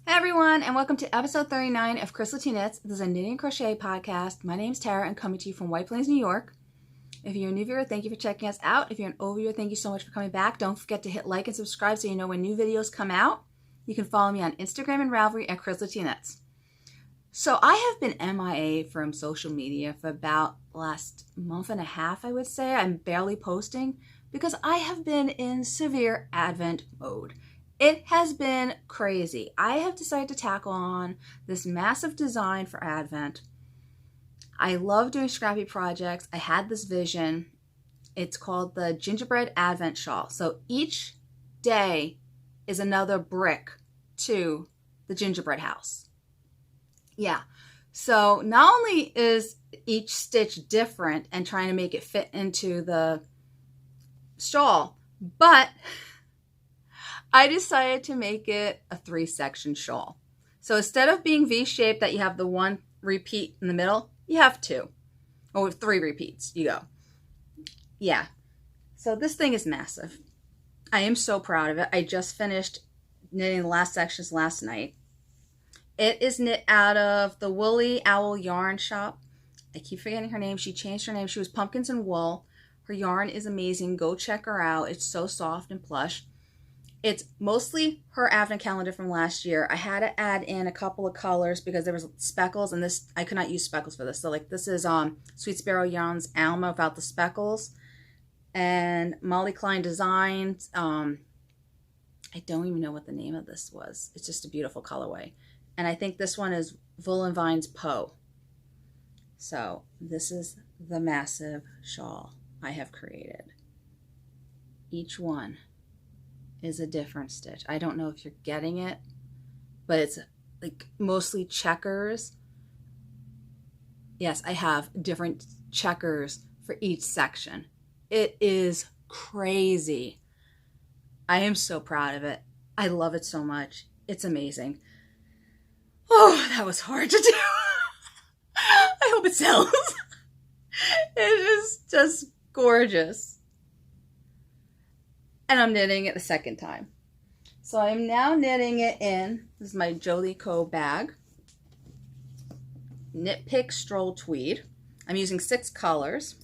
Hey everyone, and welcome to episode 39 of Crystal Knits. This is a knitting and crochet podcast. My name's Tara and coming to you from White Plains, New York. If you're a new viewer, thank you for checking us out. If you're an old viewer, thank you so much for coming back. Don't forget to hit like and subscribe so you know when new videos come out. You can follow me on Instagram and Ravelry at Crystal Knits. So I have been MIA from social media for about the last month and a half, I would say. I'm barely posting because I have been in severe Advent mode. It has been crazy. I have decided to tackle on this massive design for Advent. I love doing scrappy projects. I had this vision. It's called the Gingerbread Advent Shawl. So each day is another brick to the gingerbread house. Yeah. So not only is each stitch different and trying to make it fit into the shawl, but I decided to make it a 3-section shawl. So instead of being V-shaped that you have the one repeat in the middle, you have 2. Or 3 repeats, you go. Yeah. So this thing is massive. I am so proud of it. I just finished knitting the last sections last night. It is knit out of the Woolly Owl yarn shop. I keep forgetting her name. She changed her name. She was Pumpkins and Wool. Her yarn is amazing. Go check her out. It's so soft and plush. It's mostly her advent calendar from last year. I had to add in a couple of colors because there was speckles, and this I could not use speckles for this. So like this is Sweet Sparrow Yarns Alma without the speckles, and Molly Klein Designs. I don't even know what the name of this was. It's just a beautiful colorway, and I think this one is Volan Vines Poe. So this is the massive shawl I have created. Each one is a different stitch. I don't know if you're getting it, but it's like mostly checkers. Yes, I have different checkers for each section. It is crazy. I am so proud of it. I love it so much. It's amazing. Oh, that was hard to do. I hope it sells. It is just gorgeous. And I'm knitting it the second time. So I'm now knitting it in, this is my Jolie Co bag, Knit Pick Stroll Tweed. I'm using 6 colors.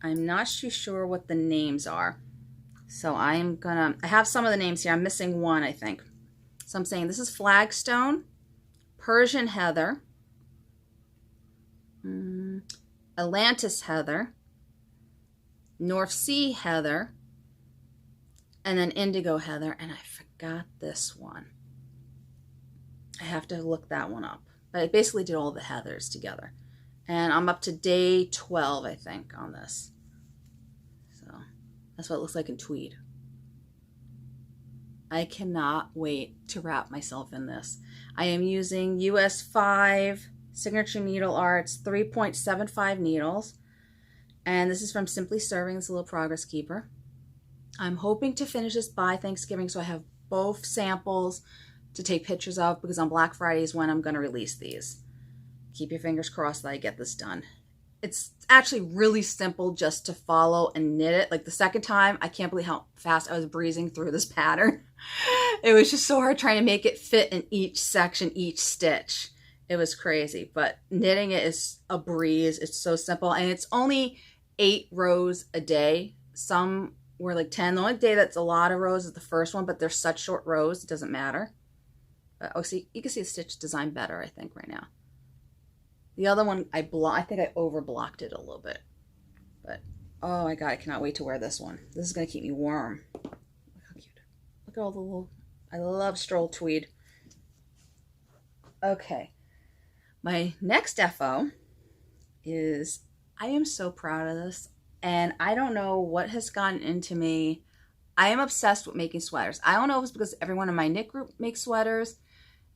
I'm not too sure what the names are. So I have some of the names here. I'm missing one, I think. So I'm saying this is Flagstone, Persian Heather, Atlantis Heather, North Sea Heather, and then Indigo Heather, and I forgot this one. I have to look that one up. But I basically did all the heathers together. And I'm up to day 12, I think, on this. So that's what it looks like in tweed. I cannot wait to wrap myself in this. I am using US 5 Signature Needle Arts 3.75 needles. And this is from Simply Serving. It's a little progress keeper. I'm hoping to finish this by Thanksgiving so I have both samples to take pictures of, because on Black Friday is when I'm going to release these. Keep your fingers crossed that I get this done. It's actually really simple just to follow and knit it. Like the second time, I can't believe how fast I was breezing through this pattern. It was just so hard trying to make it fit in each section, each stitch. It was crazy, but knitting it is a breeze. It's so simple, and it's only 8 rows a day. Some were like 10. The only day that's a lot of rows is the first one, but they're such short rows, it doesn't matter. But, oh, see, you can see the stitch design better, I think, right now. The other one, I think I over-blocked it a little bit. But, oh my God, I cannot wait to wear this one. This is going to keep me warm. Look how cute. Look at all the little, I love stroll tweed. Okay. My next FO is, I am so proud of this. And I don't know what has gotten into me. I am obsessed with making sweaters. I don't know if it's because everyone in my knit group makes sweaters.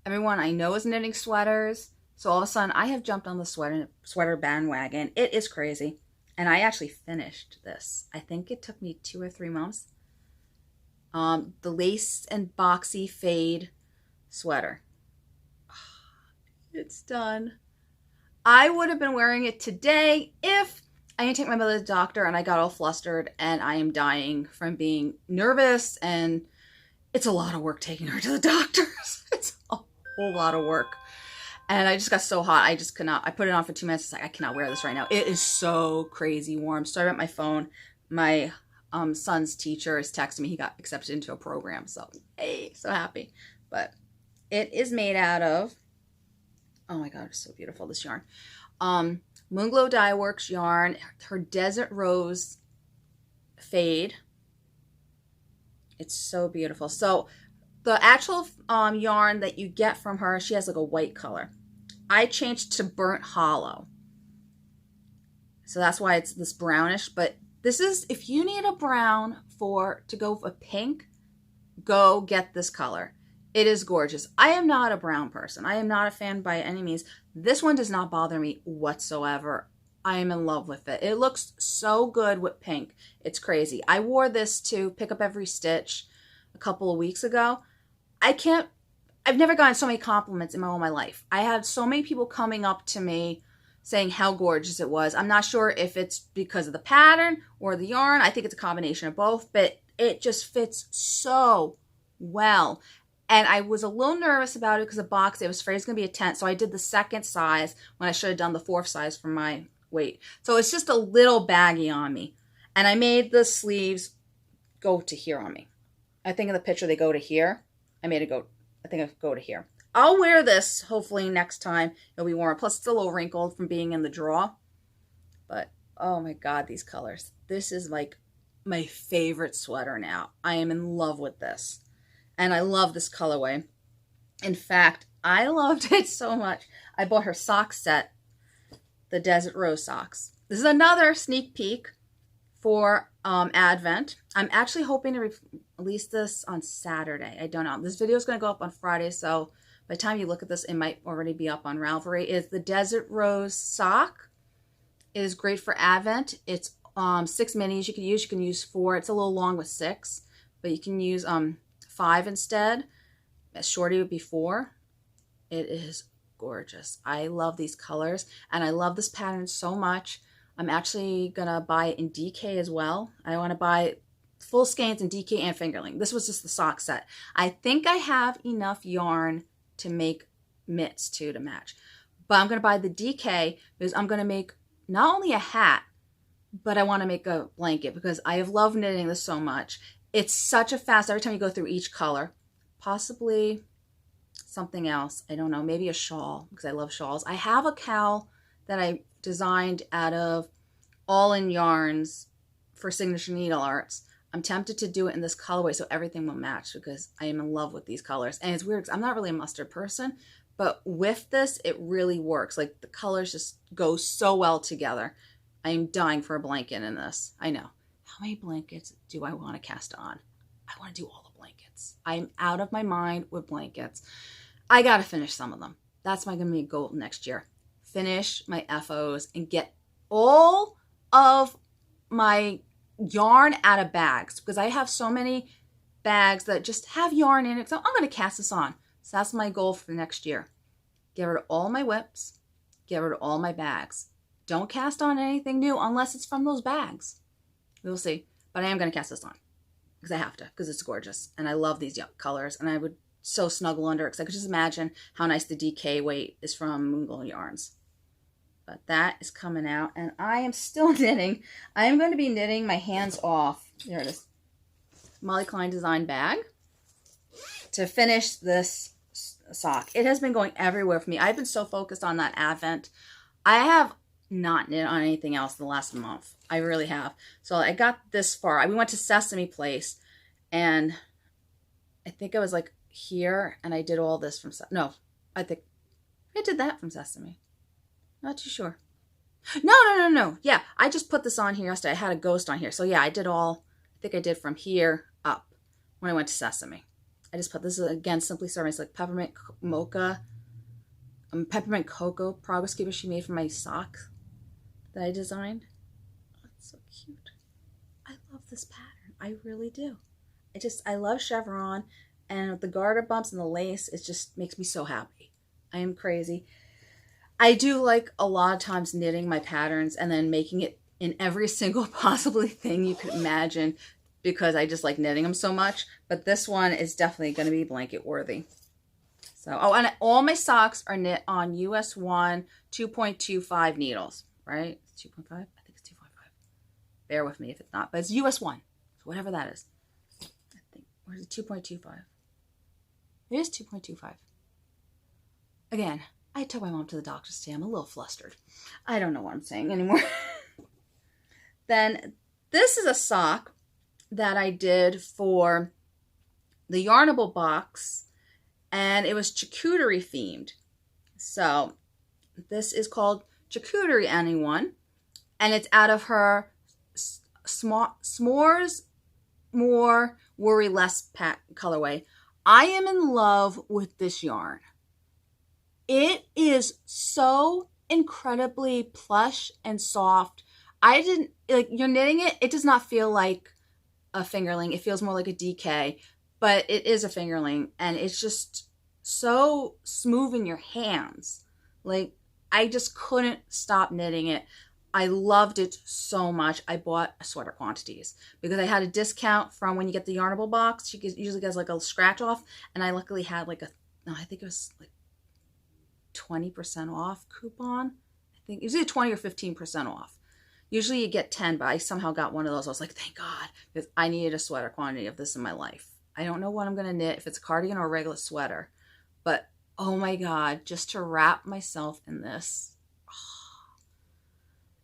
Everyone I know is knitting sweaters. So all of a sudden, I have jumped on the sweater bandwagon. It is crazy. And I actually finished this. I think it took me 2 or 3 months. The lace and boxy fade sweater. It's done. I would have been wearing it today if I didn't take my mother to the doctor and I got all flustered and I am dying from being nervous, and it's a lot of work taking her to the doctors. whole lot of work. And I just got so hot. I just could not. I put it on for 2 minutes. It's like, I cannot wear this right now. It is so crazy warm. Started at my phone. My son's teacher is texting me. He got accepted into a program. So, hey, so happy. But it is made out of, oh my God, it's so beautiful, this yarn. Moonglow Dye Works yarn. Her Desert Rose fade. It's so beautiful. So the actual yarn that you get from her, she has like a white color. I changed to Burnt Hollow. So that's why it's this brownish. But this is, if you need a brown to go with a pink, go get this color. It is gorgeous. I am not a brown person. I am not a fan by any means. This one does not bother me whatsoever. I am in love with it. It looks so good with pink. It's crazy. I wore this to Pick Up Every Stitch a couple of weeks ago. I've never gotten so many compliments in all my life. I had so many people coming up to me saying how gorgeous it was. I'm not sure if it's because of the pattern or the yarn. I think it's a combination of both, but it just fits so well. And I was a little nervous about it because the box, I was afraid it was going to be a tent. So I did the second size when I should have done the 4th size for my weight. So it's just a little baggy on me. And I made the sleeves go to here on me. I think in the picture they go to here. I think I go to here. I'll wear this hopefully next time. It'll be warm. Plus it's a little wrinkled from being in the draw. But oh my God, these colors. This is like my favorite sweater now. I am in love with this. And I love this colorway. In fact, I loved it so much. I bought her sock set, the Desert Rose socks. This is another sneak peek for Advent. I'm actually hoping to release this on Saturday. I don't know. This video is going to go up on Friday, so by the time you look at this, it might already be up on Ravelry. It's the Desert Rose sock. It is great for Advent. It's 6 minis you can use. You can use 4. It's a little long with 6, but you can use 5 instead. As shorty would be 4. It is gorgeous. I love these colors, and I love this pattern so much. I'm actually gonna buy it in DK as well. I want to buy full skeins in DK and fingerling. This was just the sock set. I think I have enough yarn to make mitts too to match, but I'm gonna buy the DK because I'm gonna make not only a hat, but I want to make a blanket because I have loved knitting this so much. It's such a fast, every time you go through each color, possibly something else. I don't know, maybe a shawl because I love shawls. I have a cowl that I designed out of All In Yarns for Signature Needle Arts. I'm tempted to do it in this colorway so everything will match because I am in love with these colors. And it's weird because I'm not really a mustard person, but with this, it really works. Like the colors just go so well together. I am dying for a blanket in this. I know. How many blankets do I want to cast on? I want to do all the blankets. I'm out of my mind with blankets. I got to finish some of them. That's going to be a goal next year. Finish my FOs and get all of my yarn out of bags because I have so many bags that just have yarn in it. So I'm going to cast this on. So that's my goal for the next year. Get rid of all my whips. Get rid of all my bags. Don't cast on anything new unless it's from those bags. We'll see. But I am going to cast this on because I have to because it's gorgeous. And I love these colors. And I would so snuggle under it because I could just imagine how nice the DK weight is from Moonglow Yarns. But that is coming out. And I am still knitting. I am going to be knitting my hands off. There it is. Molly Klein Design bag to finish this sock. It has been going everywhere for me. I've been so focused on that Advent. I have not knit on anything else in the last month. I really have. So I got this far. We went to Sesame Place and I think I was like here and I did all this from, no, I think I did that from Sesame. Not too sure. No. Yeah, I just put this on here yesterday. I had a ghost on here. So yeah, I did all, I think I did from here up when I went to Sesame. I just put this again, Simply Serving. It's like peppermint mocha, peppermint cocoa progress keeper she made for my sock that I designed. Oh, it's so cute. I love this pattern. I really do. I love chevron and the garter bumps and the lace. It just makes me so happy. I am crazy. I do like a lot of times knitting my patterns and then making it in every single possibly thing you could imagine because I just like knitting them so much. But this one is definitely going to be blanket worthy. So, oh, and all my socks are knit on US 1 2.25 needles, right? 2.5? I think it's 2.5. Bear with me if it's not, but it's US 1. So whatever that is. I think, or is it 2.25? It is 2.25. Again, I took my mom to the doctor's today. I'm a little flustered. I don't know what I'm saying anymore. Then this is a sock that I did for the Yarnable box, and it was charcuterie themed. So this is called Charcuterie Anyone, and it's out of her S'mores More Worry Less colorway. I am in love with this yarn. It is so incredibly plush and soft. I didn't, like, you're knitting it, it does not feel like a fingerling. It feels more like a DK, but it is a fingerling, and it's just so smooth in your hands. Like, I just couldn't stop knitting it. I loved it so much. I bought sweater quantities because I had a discount from when you get the Yarnable box. She usually gets like a scratch off, and I luckily had like I think it was like 20% off coupon. I think it was either 20 or 15% off. Usually you get 10, but I somehow got one of those. I was like, thank God, because I needed a sweater quantity of this in my life. I don't know what I'm going to knit, if it's a cardigan or a regular sweater, but oh my God, just to wrap myself in this.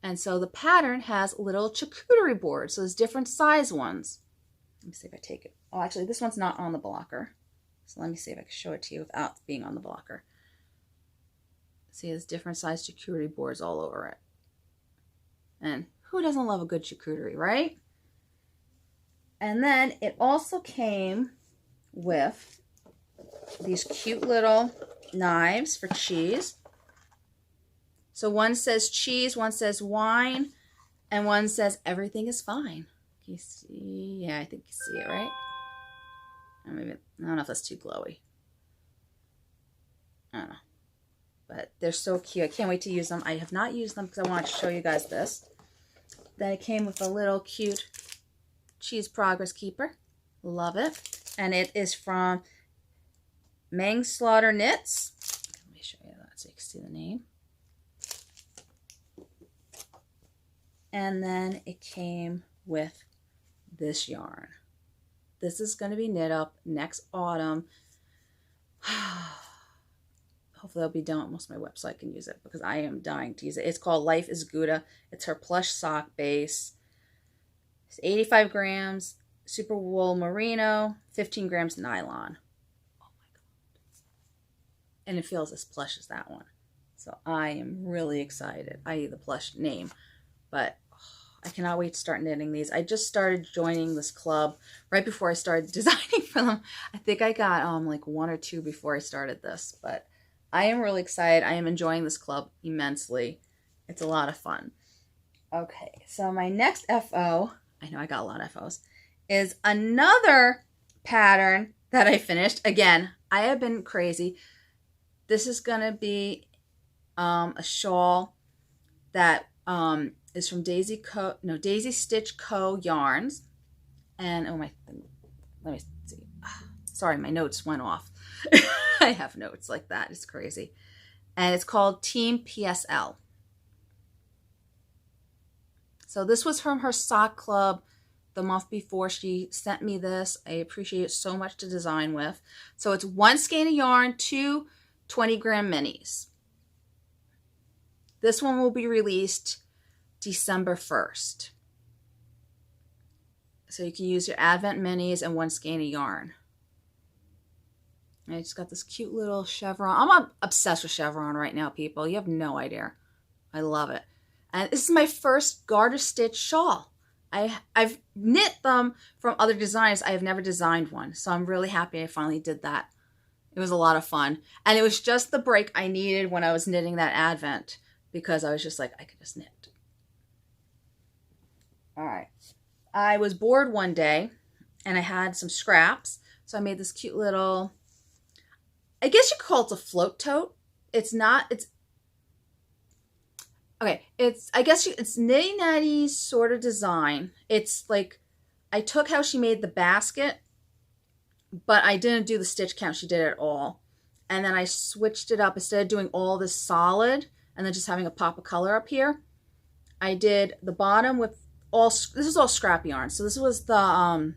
And so the pattern has little charcuterie boards. So there's different size ones. Let me see if I take it. Oh, actually, this one's not on the blocker. So let me see if I can show it to you without being on the blocker. See, there's different size charcuterie boards all over it. And who doesn't love a good charcuterie, right? And then it also came with these cute little knives for cheese. So one says cheese, one says wine, and one says everything is fine. Can you see? Yeah, I think you see it, right? Maybe, I don't know if that's too glowy. I don't know. But they're so cute. I can't wait to use them. I have not used them because I wanted to show you guys this. Then it came with a little cute cheese progress keeper. Love it. And it is from Manslaughter Knits. Let me show you that so you can see the name. And then it came with this yarn. This is going to be knit up next autumn. Hopefully I'll be done with most of my WIP so I can use it because I am dying to use it. It's called Life is Gouda. It's her plush sock base. It's 85 grams, super wool merino, 15 grams nylon. Oh my God. And it feels as plush as that one. So I am really excited. I need the plush name. But I cannot wait to start knitting these. I just started joining this club right before I started designing for them. I think I got like 1 or 2 before I started this. But I am really excited. I am enjoying this club immensely. It's a lot of fun. Okay, so my next FO, I know I got a lot of FOs, is another pattern that I finished. Again, I have been crazy. This is going to be a shawl that is from Daisy Stitch Co. Yarns. And, oh my, let me see. Sorry, my notes went off. I have notes like that. It's crazy. And it's called Team PSL. So this was from her sock club the month before. She sent me this. I appreciate it so much to design with. So it's 1 skein of yarn, 2 20-gram minis. This one will be released December 1st. So you can use your Advent minis and 1 skein of yarn. And I just got this cute little chevron. I'm obsessed with chevron right now, people. You have no idea. I love it. And this is my first garter stitch shawl. I've knit them from other designs. I have never designed one. So I'm really happy I finally did that. It was a lot of fun. And it was just the break I needed when I was knitting that Advent. Because I was just like, I could just knit. All right. I was bored one day. And I had some scraps. So I made this cute little, I guess you could call it a float tote. It's not, okay, it's Nitty Natty's sort of design. It's like, I took how she made the basket, but I didn't do the stitch count she did at all. And then I switched it up. Instead of doing all this solid and then just having a pop of color up here, I did the bottom with all, this is all scrap yarn. So this was the,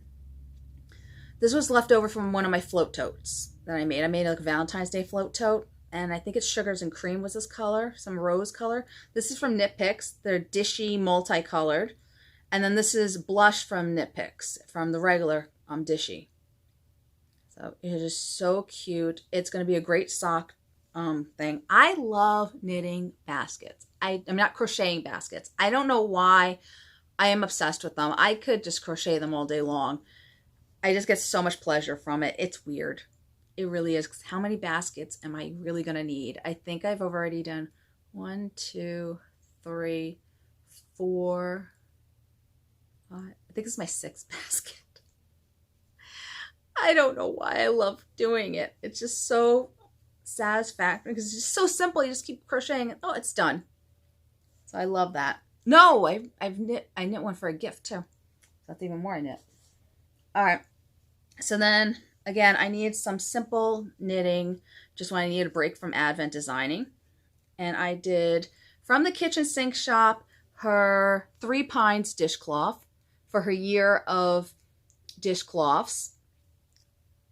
this was left over from one of my float totes that I made. I made like a Valentine's Day float tote. And I think it's Sugars and Cream was this color, some rose color. This is from Knit Picks. They're dishy, multicolored. And then this is Blush from Knit Picks, from the regular dishy. So it is so cute. It's going to be a great sock thing. I love knitting baskets. I'm not crocheting baskets. I don't know why. I am obsessed with them. I could just crochet them all day long. I just get so much pleasure from it. It's weird. It really is. How many baskets am I really going to need? I think I've already done 1, 2, 3, 4, 5. I think this is my 6th basket. I don't know why I love doing it. It's just so satisfactory because it's just so simple. You just keep crocheting and oh, it's done. So I love that. No, I knit one for a gift too. That's even more I knit. All right. So then again, I needed some simple knitting just when I needed a break from Advent designing. And I did from the kitchen sink shop her 3 Pines dishcloth for her year of dishcloths.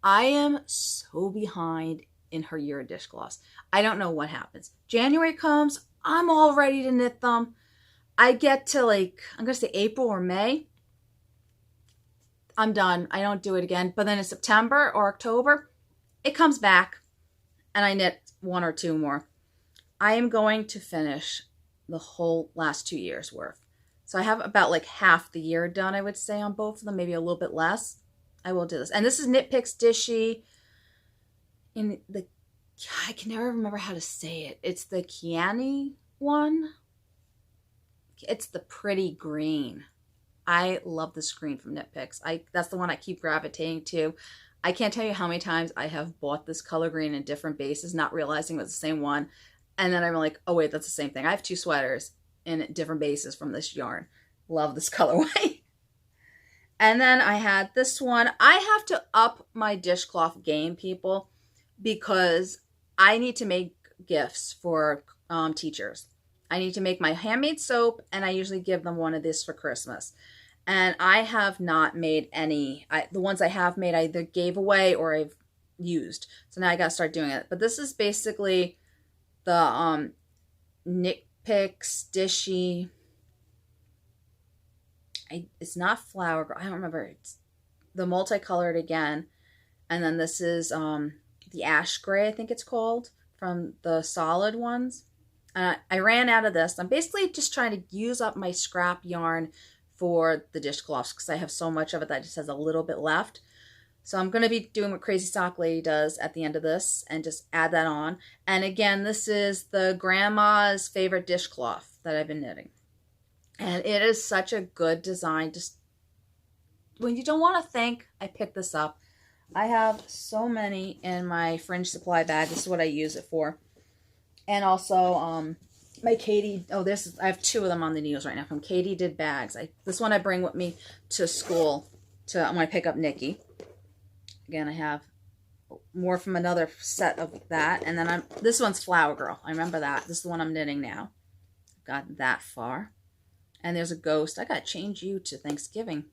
I am so behind in her year of dishcloths. I don't know what happens. January comes, I'm all ready to knit them. I get to like, I'm going to say April or May. I'm done. I don't do it again. But then in September or October, it comes back and I knit 1 or 2 more. I am going to finish the whole last 2 years worth. So I have about like half the year done, I would say, on both of them, maybe a little bit less. I will do this. And this is Knit Picks Dishy in the, I can never remember how to say it. It's the Kiani one. It's the pretty green. I love this green from Knit Picks. That's the one I keep gravitating to. I can't tell you how many times I have bought this color green in different bases, not realizing it was the same one. And then I'm like, oh wait, that's the same thing. I have 2 sweaters in different bases from this yarn. Love this colorway. And then I had this one. I have to up my dishcloth game, people, because I need to make gifts for teachers. I need to make my handmade soap, and I usually give them one of this for Christmas. And I have not made any. The ones I have made, I either gave away or I've used. So now I got to start doing it. But this is basically the Knit Picks Dishy. It's not Flower Girl. I don't remember. It's the multicolored again. And then this is the Ash Gray, I think it's called, from the solid ones. I ran out of this. I'm basically just trying to use up my scrap yarn for the dishcloths because I have so much of it that just has a little bit left. So I'm going to be doing what Crazy Sock Lady does at the end of this and just add that on. And again, this is the grandma's favorite dishcloth that I've been knitting. And it is such a good design. Just when you don't want to think, I picked this up. I have so many in my fringe supply bag. This is what I use it for. And also, my Katie, I have 2 of them on the needles right now from Katie Did Bags. This one I bring with me to school when I pick up Nikki. Again, I have more from another set of that. And then this one's Flower Girl. I remember that. This is the one I'm knitting now. Got that far. And there's a ghost. I got to change you to Thanksgiving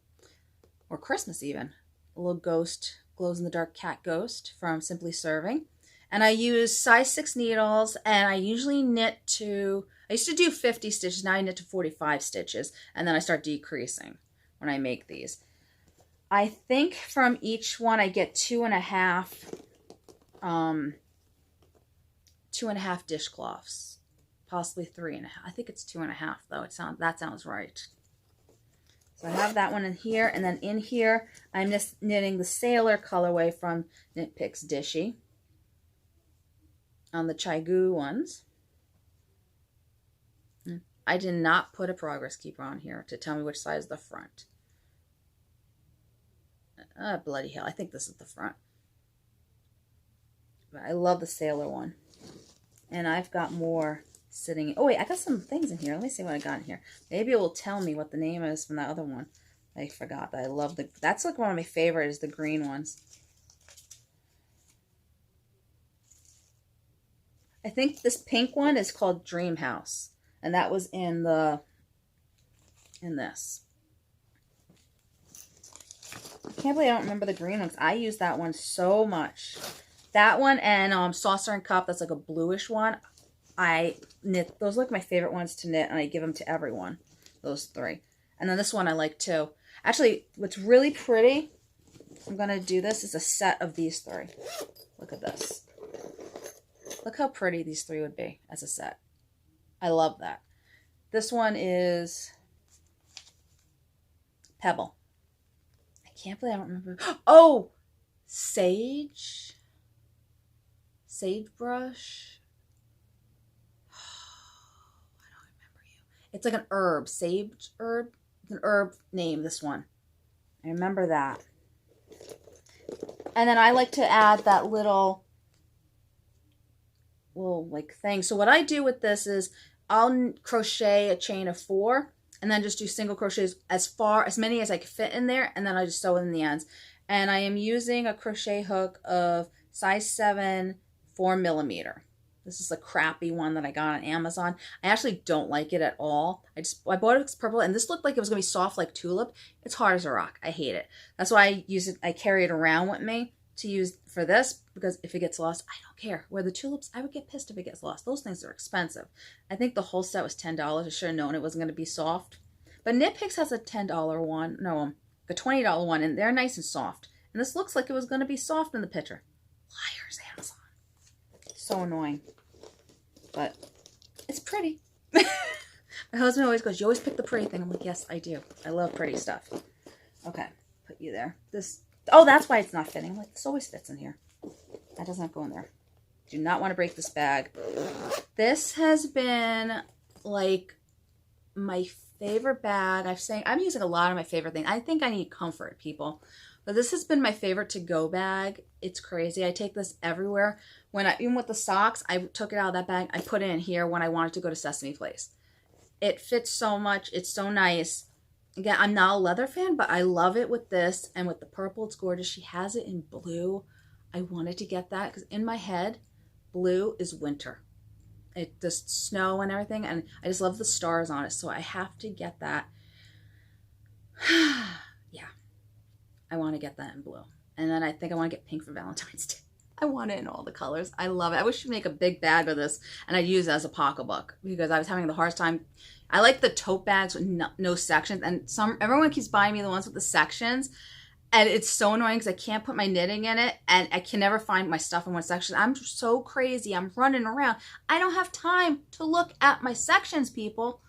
or Christmas even. A little ghost, glows in the dark cat ghost from Simply Serving. And I use size 6 needles, and I usually knit to, I used to do 50 stitches, now I knit to 45 stitches, and then I start decreasing when I make these. I think from each one I get 2.5 dishcloths, possibly 3.5. I think it's 2.5 though. That sounds right. So I have that one in here, and then in here I'm just knitting the Sailor colorway from Knit Picks Dishy on the Chaigu ones. I did not put a progress keeper on here to tell me which side is the front. Bloody hell, I think this is the front. But I love the Sailor one. And I've got more sitting. Oh wait, I got some things in here. Let me see what I got in here. Maybe it will tell me what the name is from that other one. I forgot that. I love that's like one of my favorites, the green ones. I think this pink one is called Dream House. And that was in this. I can't believe I don't remember the green ones. I use that one so much. That one and Saucer and Cup, that's like a bluish one. I knit, those are like my favorite ones to knit, and I give them to everyone. Those 3. And then this one I like too. Actually, what's really pretty, I'm going to do this, is a set of these 3. Look at this. Look how pretty these 3 would be as a set. I love that. This one is Pebble. I can't believe I don't remember. Oh! Sage? Sagebrush? I don't remember you. It's like an herb. Sage herb? It's an herb name, this one. I remember that. And then I like to add that little like thing. So what I do with this is I'll crochet a chain of 4 and then just do single crochets as many as I can fit in there, and then I just sew in the ends. And I am using a crochet hook of size 7, 4mm. This is a crappy one that I got on Amazon. I actually don't like it at all. I bought it because purple, and this looked like it was going to be soft like tulip. It's hard as a rock. I hate it. That's why I use it. I carry it around with me to use for this, because if it gets lost, I don't care. Where the tulips, I would get pissed if it gets lost. Those things are expensive. I think the whole set was $10. I should have known it wasn't going to be soft. But Knit Picks has a $10 one. No, a $20 one, and they're nice and soft. And this looks like it was going to be soft in the picture. Liars, Amazon. So annoying. But it's pretty. My husband always goes, you always pick the pretty thing. I'm like, yes, I do. I love pretty stuff. Okay, put you there. Oh, that's why it's not fitting. I'm like, this always fits in here. That doesn't go in there. Do not want to break this bag. This has been like my favorite bag. I'm using a lot of my favorite things. I think I need comfort, people. But this has been my favorite to-go bag. It's crazy. I take this everywhere. Even with the socks, I took it out of that bag. I put it in here when I wanted to go to Sesame Place. It fits so much. It's so nice. Again, I'm not a leather fan, but I love it with this. And with the purple, it's gorgeous. She has it in blue. I wanted to get that because in my head, blue is winter. It just snow and everything. And I just love the stars on it. So I have to get that. Yeah. I want to get that in blue. And then I think I want to get pink for Valentine's Day. I want it in all the colors. I love it. I wish you'd make a big bag of this and I'd use it as a pocketbook because I was having the hardest time. I like the tote bags with no sections, and everyone keeps buying me the ones with the sections, and it's so annoying because I can't put my knitting in it and I can never find my stuff in one section. I'm so crazy. I'm running around. I don't have time to look at my sections, people.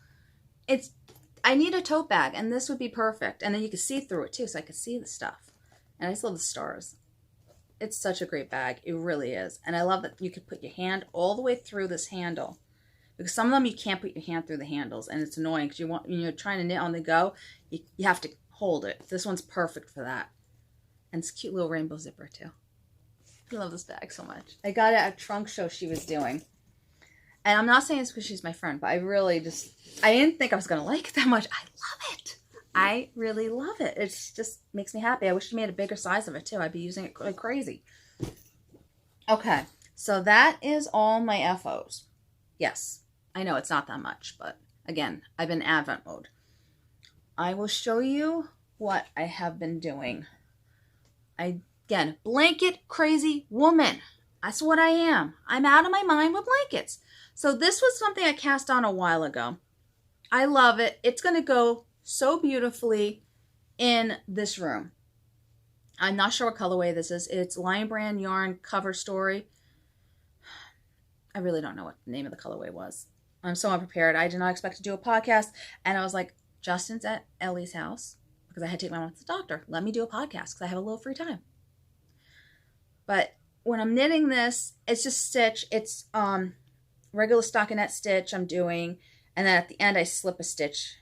I need a tote bag, and this would be perfect. And then you can see through it too, so I can see the stuff. And I just love the stars. It's such a great bag. It really is. And I love that you can put your hand all the way through this handle. Because some of them you can't put your hand through the handles, and it's annoying because when you're trying to knit on the go, you have to hold it. This one's perfect for that. And it's a cute little rainbow zipper too. I love this bag so much. I got it at a trunk show she was doing. And I'm not saying it's because she's my friend, but I didn't think I was going to like it that much. I love it. I really love it. It just makes me happy. I wish she made a bigger size of it too. I'd be using it like crazy. Okay, so that is all my FOs. Yes, I know it's not that much, but again, I've been in Advent mode. I will show you what I have been doing. Again, blanket crazy woman. That's what I am. I'm out of my mind with blankets. So this was something I cast on a while ago. I love it. It's going to go so beautifully in this room. I'm not sure what colorway this is. It's Lion Brand Yarn Cover Story. I really don't know what the name of the colorway was. I'm so unprepared. I did not expect to do a podcast. And I was like, Justin's at Ellie's house because I had to take my mom to the doctor. Let me do a podcast because I have a little free time. But when I'm knitting this, it's just stitch. It's regular stockinette stitch I'm doing. And then at the end, I slip a stitch.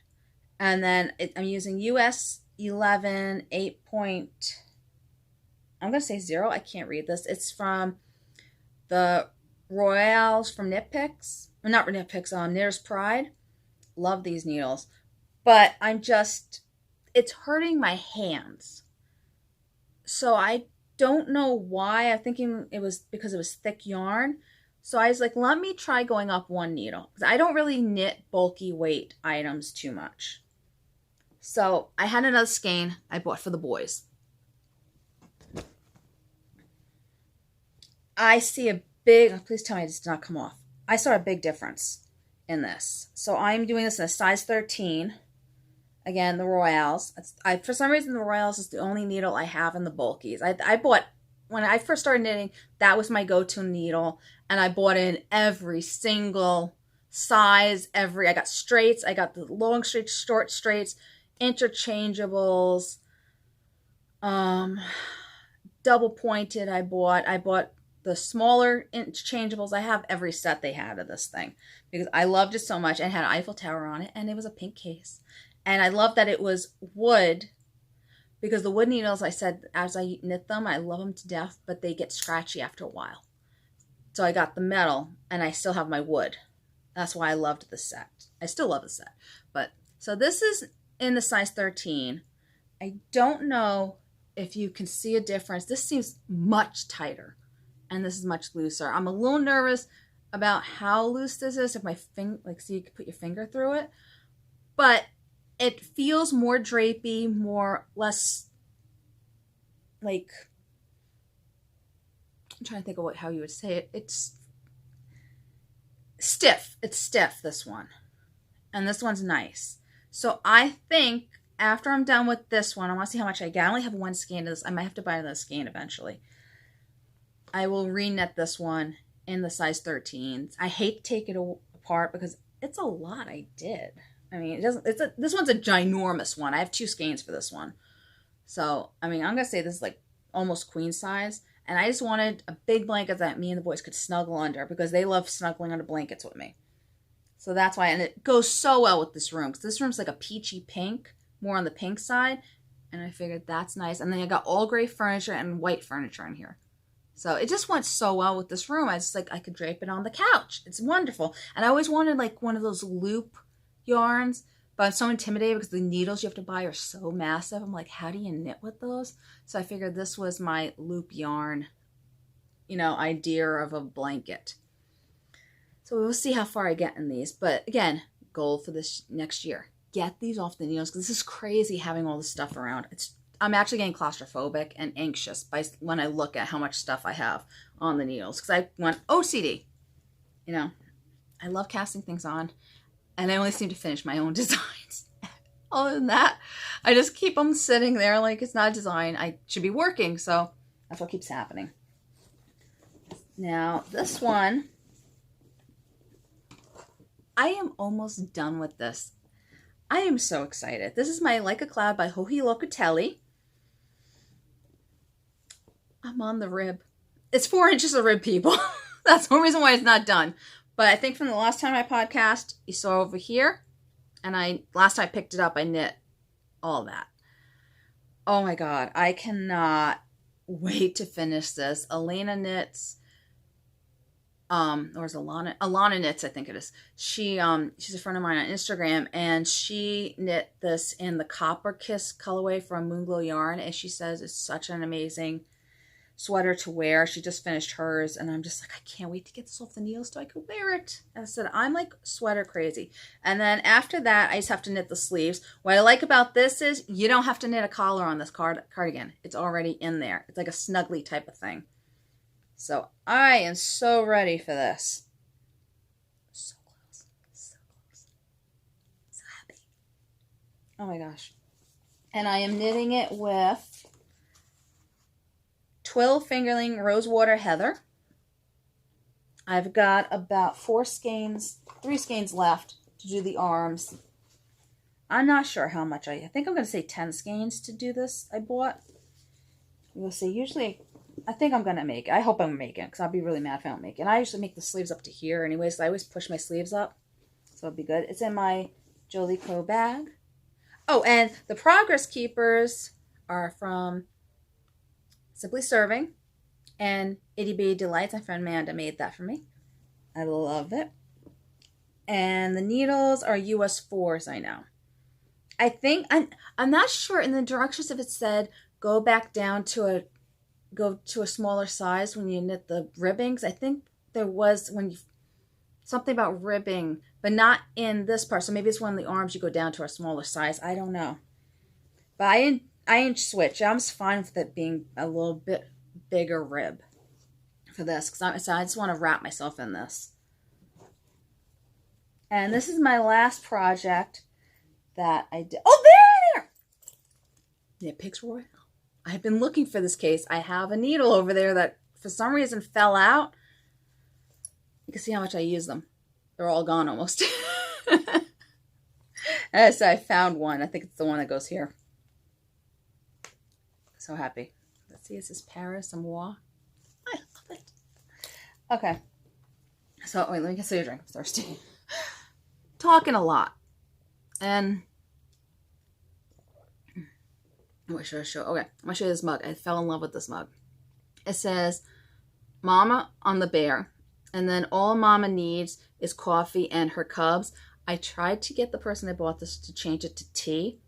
And then I'm using US 11 8 point. I'm going to say 0. I can't read this. It's from the Royals from Knit Picks. Or not Knit Picks, Knitter's Pride. Love these needles. But it's hurting my hands. So I don't know why. I'm thinking it was because it was thick yarn. So I was like, let me try going up one needle. Because I don't really knit bulky weight items too much. So I had another skein I bought for the boys. I see a big, please tell me this did not come off. I saw a big difference in this. So I'm doing this in a size 13. Again, the Royals. For some reason, the Royals is the only needle I have in the bulkies. I bought, when I first started knitting, that was my go-to needle. And I bought in every single size, I got straights, I got the long straights, short straights, interchangeables, double pointed I bought the smaller interchangeables. I have every set they had of this thing because I loved it so much, and had an Eiffel Tower on it, and it was a pink case. And I love that it was wood, because the wood needles, I said, as I knit them, I love them to death, but they get scratchy after a while. So I got the metal, and I still have my wood. That's why I loved the set. I still love the set. But so this is in the size 13. I don't know if you can see a difference. This seems much tighter, and this is much looser. I'm a little nervous about how loose this is. If my finger, like, so you can put your finger through it, but it feels more drapey, less like, I'm trying to think of how you would say it. It's stiff. It's stiff, this one. And this one's nice. So I think after I'm done with this one, I want to see how much I get. I only have one skein of this. I might have to buy another skein eventually. I will re-knit this one in the size 13. I hate to take it apart because it's a lot I did. I mean, this one's a ginormous one. I have 2 skeins for this one. So, I mean, I'm going to say this is like almost queen size. And I just wanted a big blanket that me and the boys could snuggle under, because they love snuggling under blankets with me. So that's why, and it goes so well with this room, because this room's like a peachy pink, more on the pink side. And I figured that's nice. And then I got all gray furniture and white furniture in here. So it just went so well with this room. I could drape it on the couch. It's wonderful. And I always wanted like one of those loop yarns, but I'm so intimidated because the needles you have to buy are so massive. I'm like, how do you knit with those? So I figured this was my loop yarn, idea of a blanket. So we'll see how far I get in these. But again, goal for this next year, get these off the needles, because this is crazy having all this stuff around. I'm actually getting claustrophobic and anxious when I look at how much stuff I have on the needles, because I want OCD. I love casting things on, and I only seem to finish my own designs. Other than that, I just keep them sitting there like it's not a design. I should be working, so that's what keeps happening. Now, this one, I am almost done with this. I am so excited. This is my Like a Cloud by Joji Locatelli. I'm on the rib. It's 4 inches of rib, people. That's one reason why it's not done. But I think from the last time I podcast, you saw over here, and last time I picked it up, I knit all that. Oh my God, I cannot wait to finish this. Elena knits, or is Alana knits, I think it is. She's a friend of mine on Instagram, and she knit this in the Copper Kiss colorway from Moonglow Yarn, and she says it's such an amazing sweater to wear. She just finished hers, and I'm just like, I can't wait to get this off the needles so I can wear it. And I said, I'm like sweater crazy. And then after that, I just have to knit the sleeves. What I like about this is you don't have to knit a collar on this cardigan. It's already in there. It's like a snuggly type of thing. So I am so ready for this. So close. So close. So happy. Oh my gosh. And I am knitting it with Twill Fingerling Rosewater Heather. I've got about 3 skeins left to do the arms. I'm not sure how much I think I'm going to say 10 skeins to do this. I bought. We'll see. Usually, I think I'm going to make it. I hope I'm making it, because I'll be really mad if I don't make it. And I usually make the sleeves up to here anyway, so I always push my sleeves up. So it'll be good. It's in my Jolie Co bag. Oh, and the Progress Keepers are from Simply Serving and Itty Bitty Delights. My friend Amanda made that for me. I love it. And the needles are US 4s, I know. I think, I'm not sure in the directions if it said go back down to a smaller size when you knit the ribbings. I think there was something about ribbing, but not in this part. So maybe it's one of the arms you go down to a smaller size. I don't know. But I didn't switch. I'm just fine with it being a little bit bigger rib for this, because I just want to wrap myself in this. And this is my last project that I did. Oh, there! Yeah, Pix Royal. I've been looking for this case. I have a needle over there that for some reason fell out. You can see how much I use them. They're all gone almost. And so I found one. I think it's the one that goes here. So happy. Let's see, it says Paris Amour. I love it. Okay. So, wait, let me get some drink. I'm thirsty. Talking a lot. And what should I show? Okay, I'm going to show you this mug. I fell in love with this mug. It says, Mama on the bear. And then all Mama needs is coffee and her cubs. I tried to get the person that bought this to change it to tea.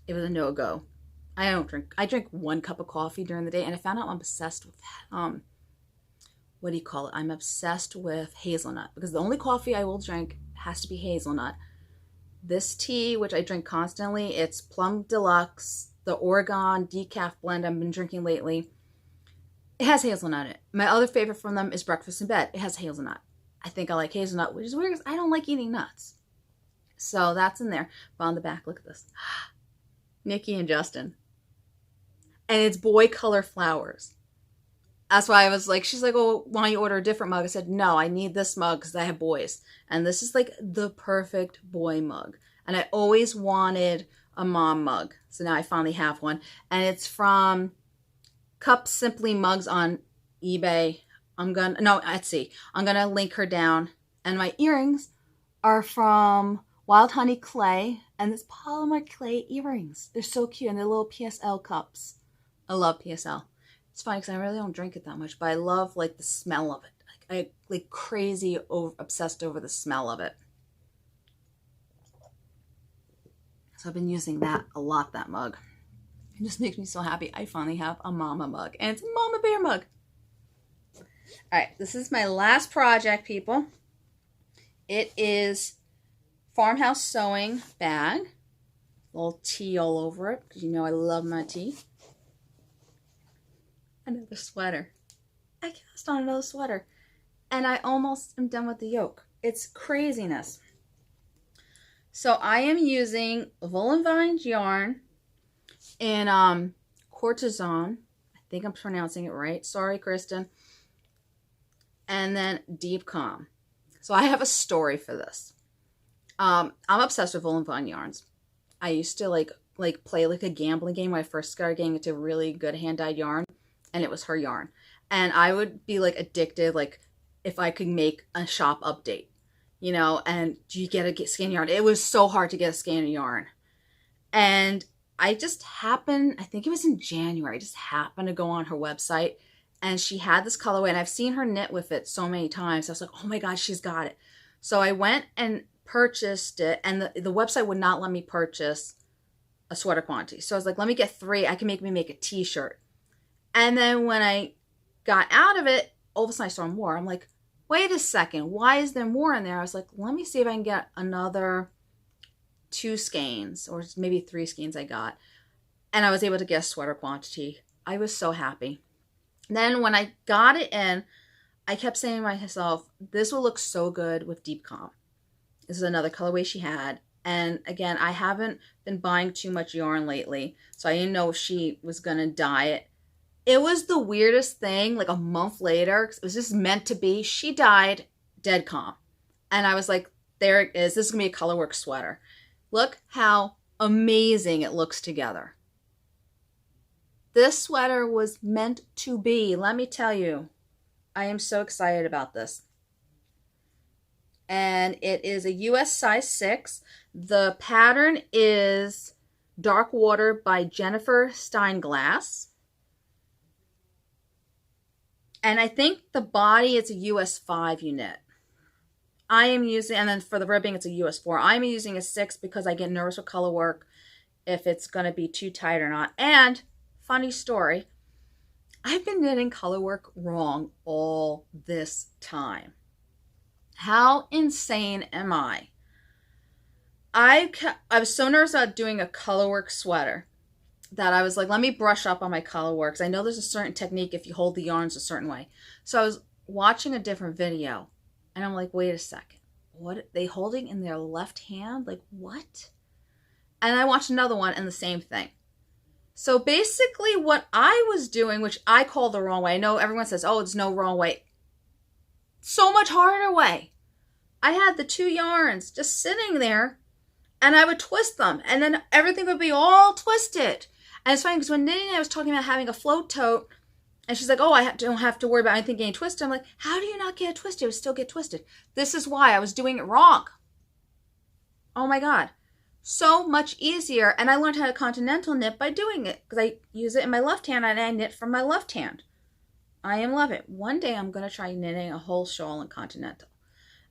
It was a no-go. I drink 1 cup of coffee during the day, and I found out I'm obsessed with what do you call it? I'm obsessed with hazelnut, because the only coffee I will drink has to be hazelnut. This tea, which I drink constantly, it's Plum Deluxe, the Oregon decaf blend I've been drinking lately. It has hazelnut in it. My other favorite from them is Breakfast in Bed. It has hazelnut. I think I like hazelnut, which is weird because I don't like eating nuts. So that's in there. But on the back, look at this. Nikki and Justin. And it's boy color flowers. That's why I was like, she's like, oh, why don't you order a different mug? I said, no, I need this mug because I have boys. And this is like the perfect boy mug. And I always wanted a mom mug. So now I finally have one. And it's from Cup Simply Mugs on eBay. Etsy. I'm going to link her down. And my earrings are from Wild Honey Clay. And it's polymer clay earrings. They're so cute. And they're little PSL cups. I love PSL. It's funny because I really don't drink it that much, but I love like the smell of it. I like crazy obsessed over the smell of it. So I've been using that a lot, that mug. It just makes me so happy. I finally have a mama mug, and it's a mama bear mug. All right, this is my last project, people. It is Farmhouse Sewing bag. A little tea all over it, because you know I love my tea. Another sweater. I cast on another sweater. And I almost am done with the yoke. It's craziness. So I am using Woolen Vines yarn in Courtesan. I think I'm pronouncing it right. Sorry, Kristen. And then Deep Calm. So I have a story for this. I'm obsessed with Woolen Vine yarns. I used to like play like a gambling game when I first started getting into really good hand-dyed yarn. And it was her yarn. And I would be like addicted, like if I could make a shop update, you know, and do you get a skein yarn? It was so hard to get a skein yarn. And I just happened, I think it was in January, I just happened to go on her website and she had this colorway and I've seen her knit with it so many times. I was like, oh my God, she's got it. So I went and purchased it and the website would not let me purchase a sweater quantity. So I was like, let me get 3. I can make a t-shirt. And then when I got out of it, all of a sudden I saw more. I'm like, wait a second, why is there more in there? I was like, let me see if I can get another 2 skeins, or maybe 3 skeins I got. And I was able to get a sweater quantity. I was so happy. And then when I got it in, I kept saying to myself, this will look so good with Deep Calm. This is another colorway she had. And again, I haven't been buying too much yarn lately, so I didn't know if she was going to dye it. It was the weirdest thing, like a month later, it was just meant to be. She died dead calm. And I was like, there it is. This is going to be a colorwork sweater. Look how amazing it looks together. This sweater was meant to be, let me tell you. I am so excited about this. And it is a US size 6. The pattern is Darkwater by Jennifer Steinglass. And I think the body is a US 5 unit. I am using, and then for the ribbing, it's a US 4. I'm using a 6 because I get nervous with color work if it's going to be too tight or not. And, funny story, I've been knitting color work wrong all this time. How insane am I? I was so nervous about doing a colorwork sweater that I was like, let me brush up on my colorworks. I know there's a certain technique if you hold the yarns a certain way. So I was watching a different video and I'm like, wait a second. What are they holding in their left hand? Like, what? And I watched another one and the same thing. So basically what I was doing, which I call the wrong way. I know everyone says, oh, it's no wrong way. So much harder way. I had the two yarns just sitting there and I would twist them and then everything would be all twisted. And it's funny because when knitting, I was talking about having a float tote and she's like, oh, I don't have to worry about anything getting twisted. I'm like, how do you not get it twisted? It would still get twisted. This is why I was doing it wrong. Oh my God. So much easier. And I learned how to continental knit by doing it because I use it in my left hand and I knit from my left hand. I am loving it. One day I'm going to try knitting a whole shawl in continental.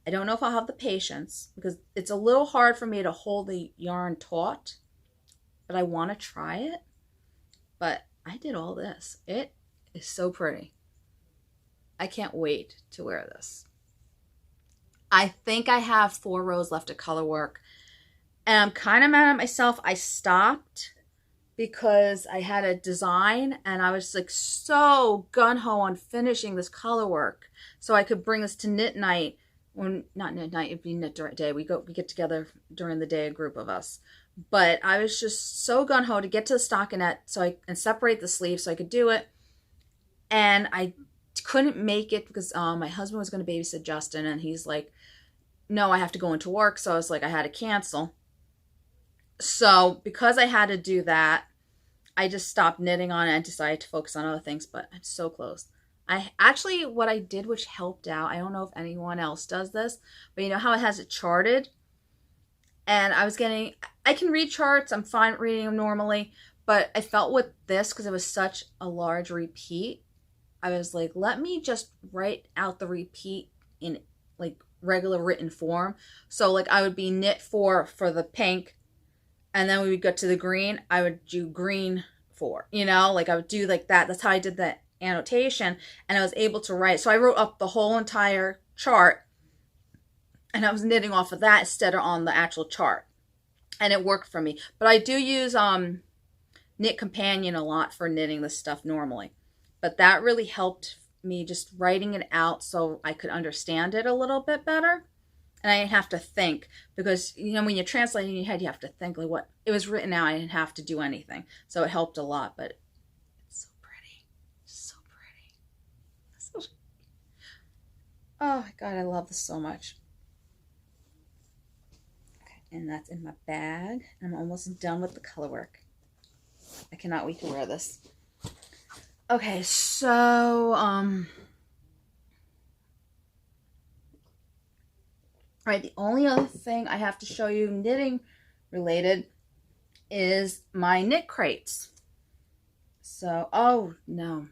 I don't know if I'll have the patience because it's a little hard for me to hold the yarn taut, but I want to try it. But I did all this. It is so pretty. I can't wait to wear this. I think I have 4 rows left of color work. And I'm kind of mad at myself. I stopped because I had a design and I was like so gung-ho on finishing this color work so I could bring this to knit night. When not knit night, it'd be knit during day. We get together during the day, a group of us. But I was just so gung-ho to get to the stockinette and separate the sleeves so I could do it. And I couldn't make it because my husband was going to babysit Justin and he's like, no, I have to go into work. So I was like, I had to cancel. So because I had to do that, I just stopped knitting on it and decided to focus on other things, but I'm so close. What I did, which helped out, I don't know if anyone else does this, but you know how it has it charted? And I can read charts, I'm fine reading them normally, but I felt with this, because it was such a large repeat, I was like, let me just write out the repeat in like regular written form. So like I would be knit for the pink, and then we would get to the green, I would do green for, like I would do like that. That's how I did the annotation, and I was able to write. So I wrote up the whole entire chart, and I was knitting off of that instead of on the actual chart, and it worked for me. But I do use Knit Companion a lot for knitting this stuff normally, but that really helped me just writing it out so I could understand it a little bit better. And I didn't have to think, because when you're translating in your head, you have to think like what it was written out. I didn't have to do anything, so it helped a lot. But it's so pretty, so pretty. Oh my God, I love this so much. Okay, and that's in my bag. I'm almost done with the color work. I cannot wait to wear this. Okay, so all right, the only other thing I have to show you knitting related is my knit crates. So, oh no.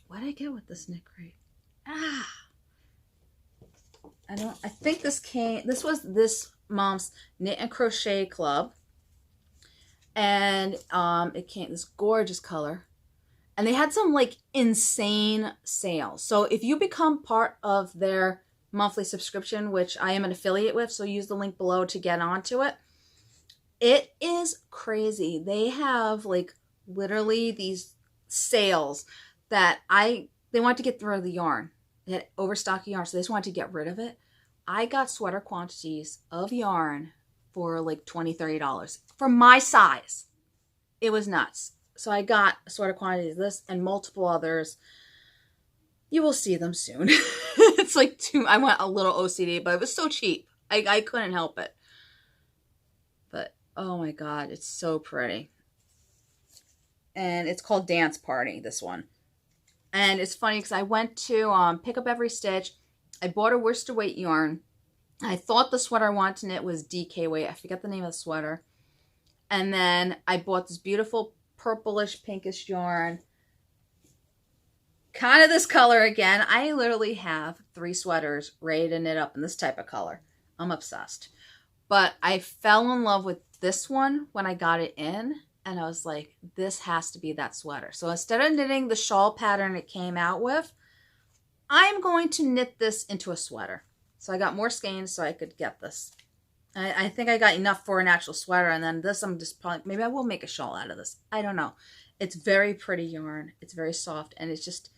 What did I get with this knit crate? I think this was this mom's knit and crochet club. And it came this gorgeous color. And they had some like insane sales. So if you become part of their monthly subscription, which I am an affiliate with, so use the link below to get onto it. It is crazy. They have like literally these sales that they want to get rid of the yarn. They had overstock yarn, so they just wanted to get rid of it. I got sweater quantities of yarn for like $20, $30 for my size. It was nuts. So I got sweater quantities of this and multiple others. You will see them soon. It's like I went a little OCD, but it was so cheap. I couldn't help it. But oh my God, it's so pretty. And it's called Dance Party, this one. And it's funny because I went to pick up every stitch. I bought a worsted weight yarn. I thought the sweater I wanted to knit was DK weight. I forget the name of the sweater. And then I bought this beautiful purplish pinkish yarn. Kind of this color again. I literally have 3 sweaters ready to knit up in this type of color. I'm obsessed. But I fell in love with this one when I got it in. and I was like, this has to be that sweater. So instead of knitting the shawl pattern it came out with, I'm going to knit this into a sweater. So I got more skein so I could get this. I think I got enough for an actual sweater, and then this I'm just probably, maybe I will make a shawl out of this. I don't know. It's very pretty yarn. It's very soft, and it's just,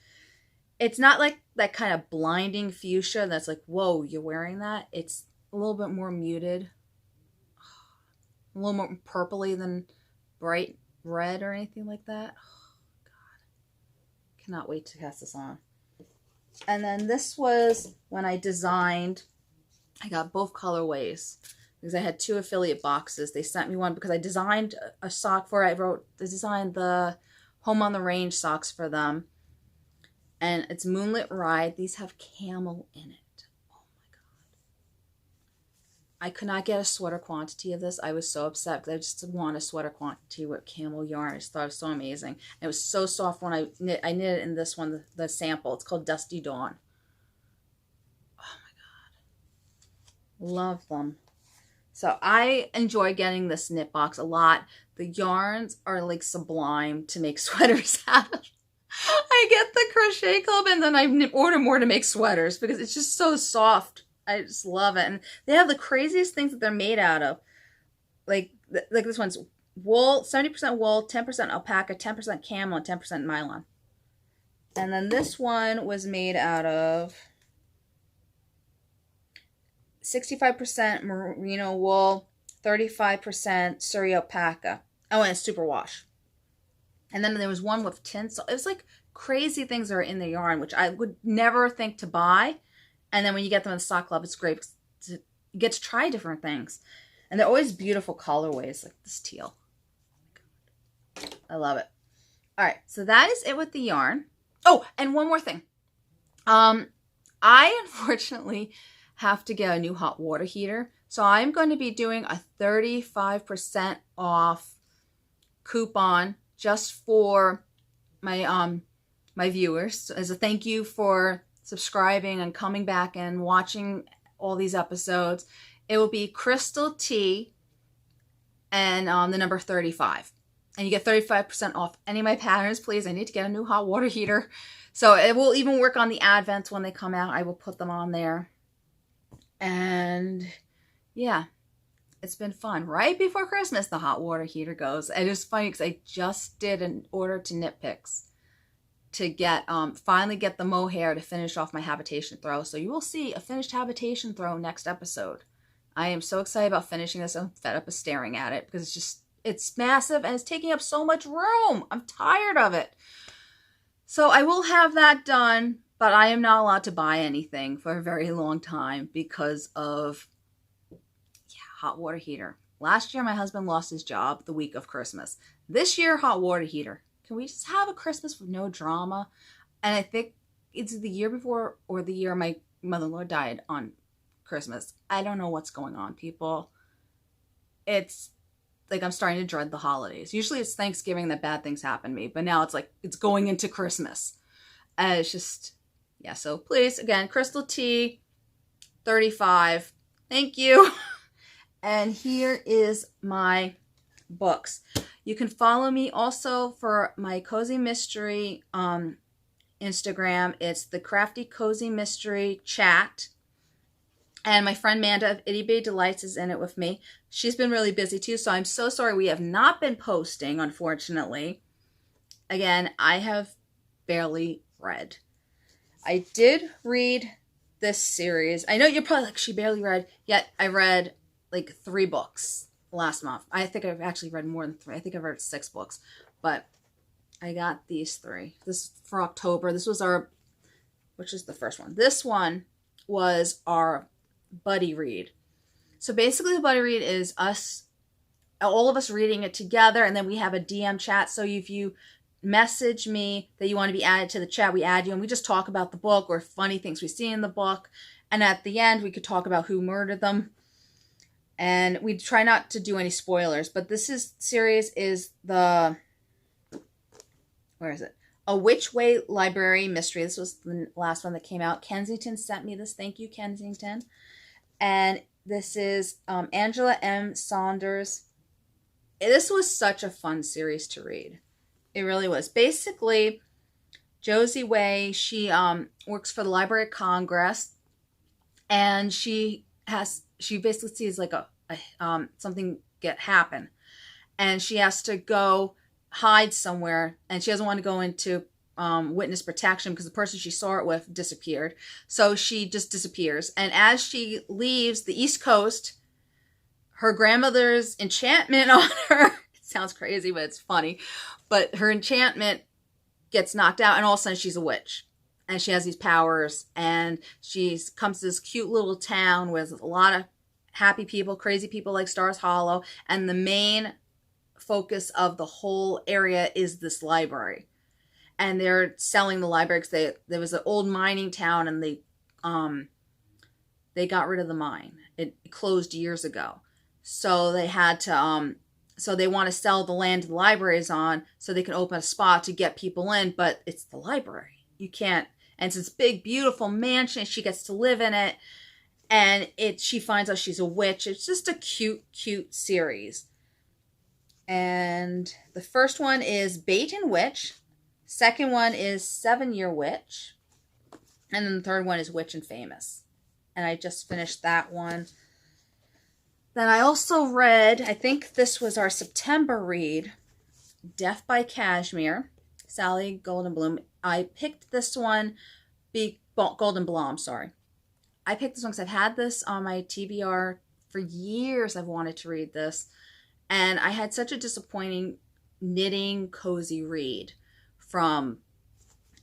it's not like that kind of blinding fuchsia that's like, whoa, you're wearing that. It's a little bit more muted, a little more purpley than bright red or anything like that. Oh, God. Cannot wait to cast this on. And then this was when I designed, I got both colorways because I had 2 affiliate boxes. They sent me one because I designed a sock for it. I designed the Home on the Range socks for them. And it's Moonlit Ride. These have camel in it. Oh my God. I could not get a sweater quantity of this. I was so upset because I just want a sweater quantity with camel yarn. I just thought it was so amazing. And it was so soft when I knit it in this one, the sample. It's called Dusty Dawn. Oh my God. Love them. So I enjoy getting this knit box a lot. The yarns are like sublime to make sweaters out of. I get the Crochet Club and then I order more to make sweaters because it's just so soft. I just love it. And they have the craziest things that they're made out of. Like this one's wool, 70% wool, 10% alpaca, 10% camel, and 10% nylon. And then this one was made out of 65% merino wool, 35% Surrey alpaca. Oh, and it's superwash. And then there was one with tinsel. It was like crazy things that are in the yarn, which I would never think to buy. And then when you get them in the sock club, it's great because you get to try different things. And they're always beautiful colorways, like this teal. Oh my God. I love it. All right, so that is it with the yarn. Oh, and one more thing. I unfortunately have to get a new hot water heater. So I'm going to be doing a 35% off coupon just for my my viewers as a thank you for subscribing and coming back and watching all these episodes. It will be Crystal T and the number 35. And you get 35% off any of my patterns, please. I need to get a new hot water heater. So it will even work on the Advents when they come out. I will put them on there. And yeah, it's been fun. Right before Christmas, the hot water heater goes. It is funny because I just did an order to Knit Picks to get finally get the mohair to finish off my habitation throw. So you will see a finished habitation throw next episode. I am so excited about finishing this. I'm fed up of staring at it because it's massive and it's taking up so much room. I'm tired of it. So I will have that done, but I am not allowed to buy anything for a very long time because of hot water heater. Last year, my husband lost his job the week of Christmas. This year, hot water heater. Can we just have a Christmas with no drama? And I think it's the year before or the year my mother-in-law died on Christmas. I don't know what's going on, people. It's like I'm starting to dread the holidays. Usually it's Thanksgiving that bad things happen to me, but now it's like it's going into Christmas. And it's just, yeah, so please, again, Crystal T, 35. Thank you. And here is my books. You can follow me also for my Cozy Mystery Instagram. It's the Crafty Cozy Mystery Chat. And my friend Manda of Itty Bitty Delights is in it with me. She's been really busy too, so I'm so sorry we have not been posting, unfortunately. Again, I have barely read. I did read this series. I know you're probably like, she barely read, yet I read like 3 books last month. I think I've actually read more than 3. I think I've read 6 books, but I got these 3. This for October. This was which is the first one. This one was our buddy read. So basically the buddy read is all of us reading it together, and then we have a DM chat. So if you message me that you want to be added to the chat, we add you, and we just talk about the book or funny things we see in the book. And at the end, we could talk about who murdered them. And we try not to do any spoilers, but series is where is it? A Which Way Library Mystery. This was the last one that came out. Kensington sent me this. Thank you, Kensington. And this is Angela M. Saunders. this was such a fun series to read. It really was. Basically, Josie Way, she works for the Library of Congress, and she basically sees like a something happen, and she has to go hide somewhere, and she doesn't want to go into witness protection because the person she saw it with disappeared. So she just disappears, and as she leaves the East Coast, her grandmother's enchantment on her, it sounds crazy, but it's funny, but her enchantment gets knocked out, and all of a sudden she's a witch, and she has these powers, and she comes to this cute little town with a lot of happy people, crazy people like Stars Hollow, and the main focus of the whole area is this library. And they're selling the library because there was an old mining town, and they got rid of the mine. It closed years ago. So they had to, so they want to sell the land the library is on so they can open a spot to get people in, but it's the library. You can't, and it's this big, beautiful mansion. She gets to live in it, and she finds out she's a witch. It's just a cute, cute series. And the first one is Bait and Witch. Second one is 7-Year Witch. And then the third one is Witch and Famous. And I just finished that one. Then I also read, I think this was our September read, Death by Cashmere, Sally Goldenbaum. I picked this one, Goldenbaum, sorry. I picked this one because I've had this on my TBR for years. I've wanted to read this. And I had such a disappointing knitting cozy read from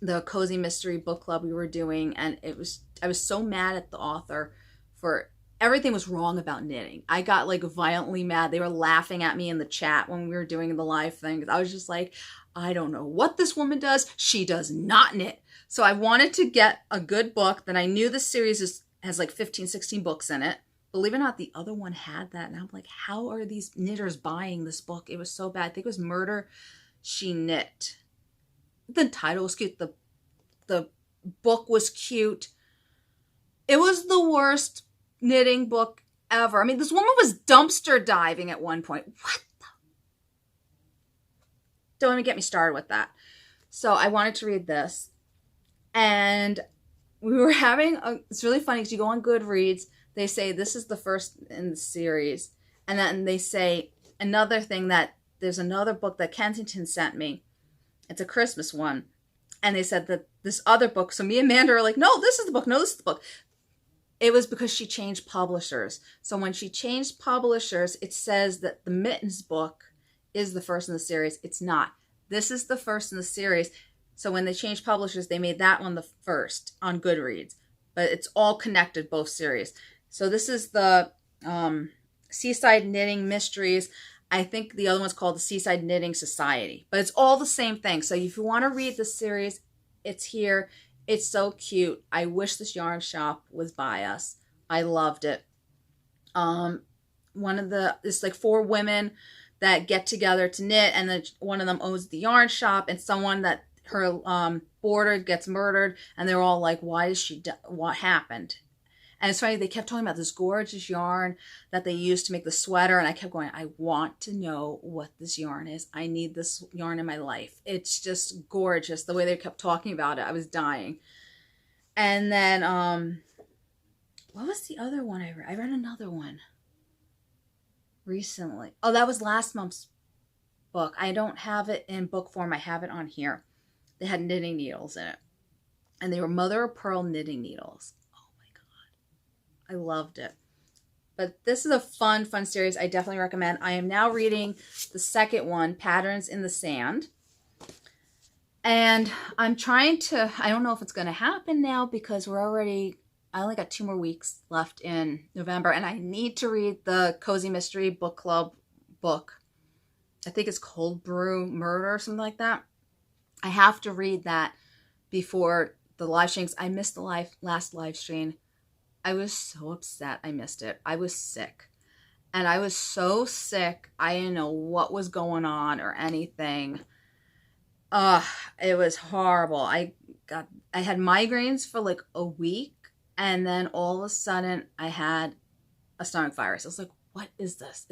the Cozy Mystery Book Club we were doing. And I was so mad at the author for everything was wrong about knitting. I got like violently mad. They were laughing at me in the chat when we were doing the live thing. I was just like, I don't know what this woman does. She does not knit. So I wanted to get a good book. Then I knew the series has like 15, 16 books in it. Believe it or not, the other one had that. And I'm like, how are these knitters buying this book? It was so bad. I think it was Murder She Knit. The title was cute. The book was cute. It was the worst knitting book ever. I mean, this woman was dumpster diving at one point. What the? Don't even get me started with that. So I wanted to read this. And we were having, it's really funny because you go on Goodreads, they say this is the first in the series. And then they say another thing, that there's another book that Kensington sent me. It's a Christmas one. And they said that this other book, so me and Amanda are like, no, this is the book. No, this is the book. It was because she changed publishers. So when she changed publishers, it says that the Mittens book is the first in the series. It's not. This is the first in the series. So when they changed publishers, they made that one the first on Goodreads. But it's all connected, both series. So this is the Seaside Knitting Mysteries. I think the other one's called the Seaside Knitting Society. But it's all the same thing. So if you want to read the series, it's here. It's so cute. I wish this yarn shop was by us. I loved it. It's like 4 women that get together to knit, and then one of them owns the yarn shop, and someone that her boarder gets murdered, and they're all like, why is she what happened? And it's funny, they kept talking about this gorgeous yarn that they used to make the sweater, and I kept going, I want to know what this yarn is. I need this yarn in my life. It's just gorgeous. The way they kept talking about it, I was dying. And then, what was the other one I read? I read another one recently. Oh, that was last month's book. I don't have it in book form. I have it on here. They had knitting needles in it. And they were mother of pearl knitting needles. I loved it. But this is a fun series. I definitely recommend. I am now reading the second one, Patterns in the Sand. And I'm trying to, I don't know if it's going to happen now because I only got 2 more weeks left in November. And I need to read the Cozy Mystery Book Club book. I think it's Cold Brew Murder or something like that. I have to read that before the live streams. I missed the last live stream. I was so upset I missed it. I was sick. And I was so sick, I didn't know what was going on or anything. It was horrible. I had migraines for like a week, and then all of a sudden I had a stomach virus. I was like, what is this?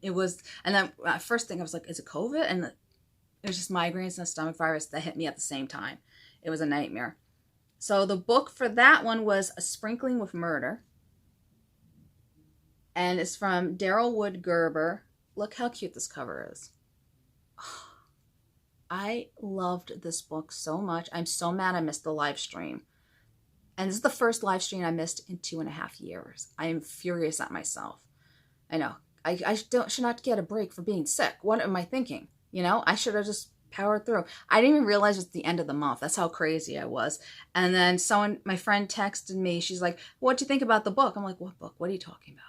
It was, and then first thing I was like, is it COVID? And it was just migraines and a stomach virus that hit me at the same time. It was a nightmare. So the book for that one was A Sprinkling with Murder. And it's from Daryl Gurber. Look how cute this cover is. I loved this book so much. I'm so mad I missed the live stream. And this is the first live stream I missed in 2.5 years. I am furious at myself. I know. I should not get a break for being sick. What am I thinking? You know, I should have just powered through. I didn't even realize it was the end of the month. That's how crazy I was. And then my friend texted me. She's like, what'd you think about the book? I'm like, what book? What are you talking about?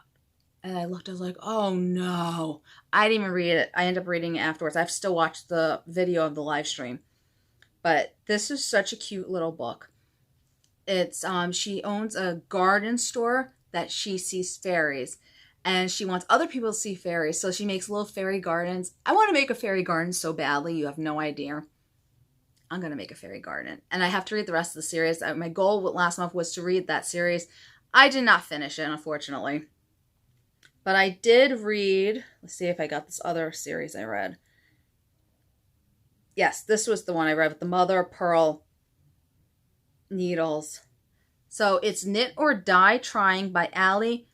And I looked, I was like, oh no. I didn't even read it. I ended up reading it afterwards. I've still watched the video of the live stream. But this is such a cute little book. It's she owns a garden store that she sees fairies, and she wants other people to see fairies, so she makes little fairy gardens. I want to make a fairy garden so badly, you have no idea. I'm gonna make a fairy garden, and I have to read the rest of the series. My goal last month was to read that series. I did not finish it, unfortunately, but I did read. Let's see if I got this other series I read. Yes, this was the one I read with the mother of pearl needles. So it's Knit or Die Trying by Allie,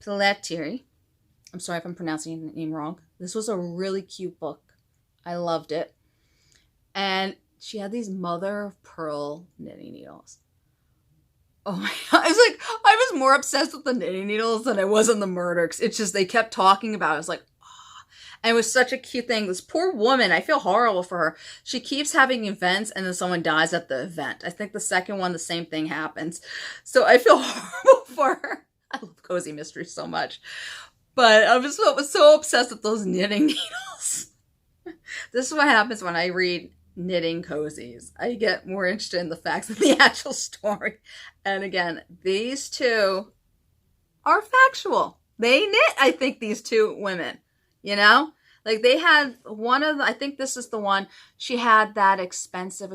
Pleiter. I'm sorry if I'm pronouncing the name wrong. This was a really cute book. I loved it. And she had these mother of pearl knitting needles. Oh my God. I was more obsessed with the knitting needles than I was on the murder. It's just, they kept talking about it. I was like, and it was such a cute thing. This poor woman, I feel horrible for her. She keeps having events and then someone dies at the event. I think the second one, the same thing happens. So I feel horrible for her. I love cozy mysteries so much. But I was so obsessed with those knitting needles. This is what happens when I read knitting cozies. I get more interested in the facts than the actual story. And again, these two are factual. They knit, I think, these two women. You know, like they had I think this is the one, she had that expensive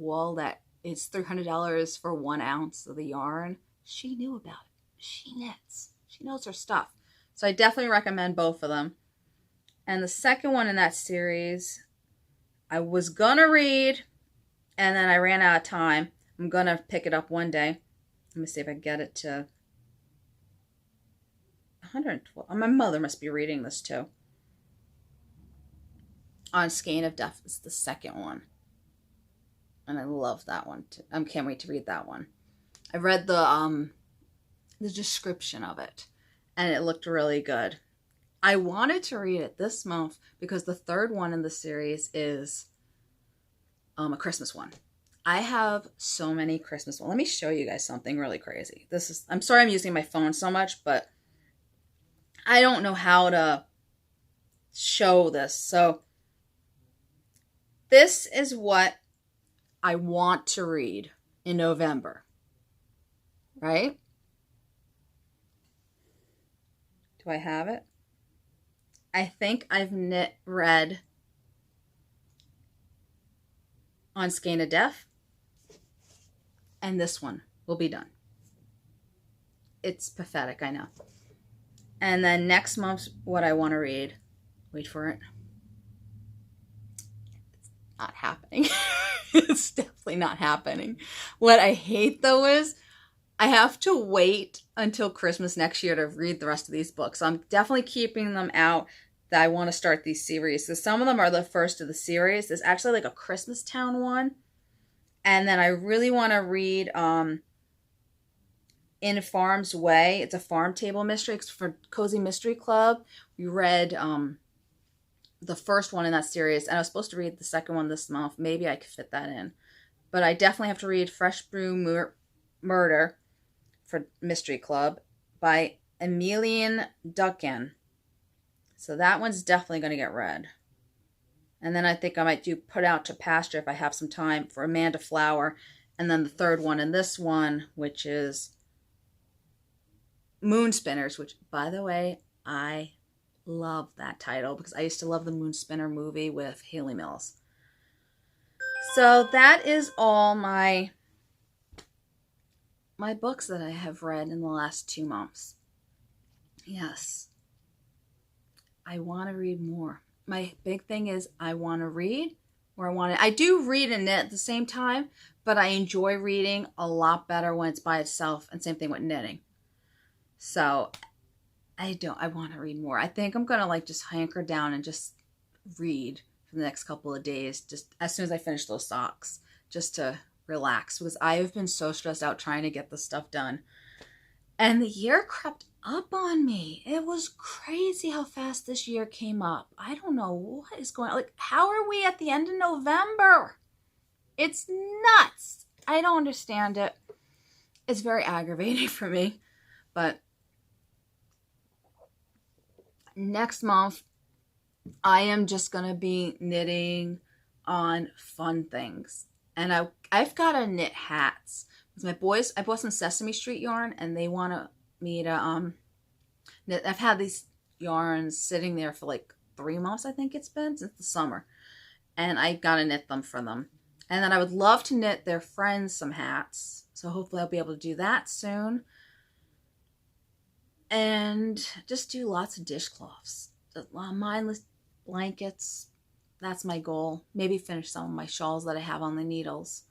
wool that is $300 for 1 ounce of the yarn. She knew about it. She knits. She knows her stuff. So I definitely recommend both of them. And the second one in that series, I was going to read, and then I ran out of time. I'm going to pick it up one day. Let me see if I can get it to 112. My mother must be reading this too. On Skein of Death is the second one. And I love that one too. I can't wait to read that one. I read the description of it, and it looked really good. I wanted to read it this month because the third one in the series is a Christmas one. I have so many Christmas ones. Let me show you guys something really crazy. I'm sorry I'm using my phone so much, but I don't know how to show this. So this is what I want to read in November, right? Do I have it? I think I've read On Skein of Death, and this one will be done. It's pathetic, I know. And then next month, what I want to read, wait for it. It's not happening. It's definitely not happening. What I hate though is I have to wait until Christmas next year to read the rest of these books. So I'm definitely keeping them out that I want to start these series. So some of them are the first of the series. There's actually like a Christmas Town one. And then I really want to read In Farm's Way. It's a farm table mystery. It's for Cozy Mystery Club. We read the first one in that series, and I was supposed to read the second one this month. Maybe I could fit that in. But I definitely have to read Fresh Brew Murder for Mystery Club by Emilian Duncan. So that one's definitely going to get read. And then I think I might do Put Out to Pasture if I have some time for Amanda Flower. And then the third one in this one, which is Moon Spinners, which, by the way, I love that title because I used to love the Moon Spinner movie with Haley Mills. So that is all my books that I have read in the last 2 months. Yes. I want to read more. My big thing is I want to read, or I do read and knit at the same time, but I enjoy reading a lot better when it's by itself, and same thing with knitting. So I want to read more. I think I'm going to like just hunker down and just read for the next couple of days, just as soon as I finish those socks, just to relax, because I have been so stressed out trying to get this stuff done. And the year crept up on me. It was crazy how fast this year came up. I don't know what is going on. Like, how are we at the end of November? It's nuts. I don't understand it. It's very aggravating for me. But next month, I am just going to be knitting on fun things. And I've got to knit hats. With my boys, I bought some Sesame Street yarn, and they want me to knit. I've had these yarns sitting there for like 3 months, I think it's been, since the summer. And I got to knit them for them. And then I would love to knit their friends some hats. So hopefully I'll be able to do that soon. And just do lots of dishcloths. Mindless blankets. That's my goal. Maybe finish some of my shawls that I have on the needles.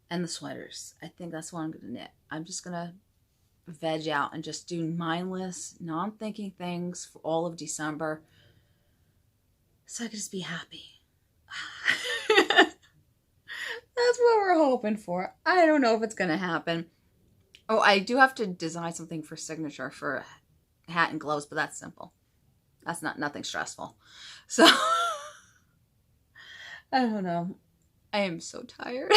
And the sweaters. I think that's what I'm going to knit. I'm just going to veg out and just do mindless, non-thinking things for all of December. So I can just be happy. That's what we're hoping for. I don't know if it's going to happen. Oh, I do have to design something for signature for a hat and gloves, but that's simple. That's nothing stressful. So, I don't know. I am so tired.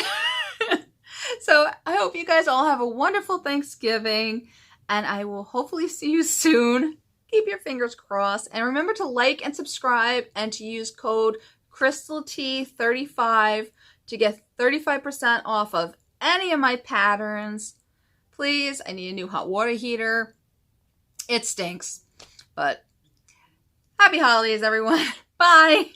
So, I hope you guys all have a wonderful Thanksgiving, and I will hopefully see you soon. Keep your fingers crossed, and remember to like and subscribe, and to use code CrystalT35 to get 35% off of any of my patterns. Please, I need a new hot water heater. It stinks. But happy holidays, everyone. Bye.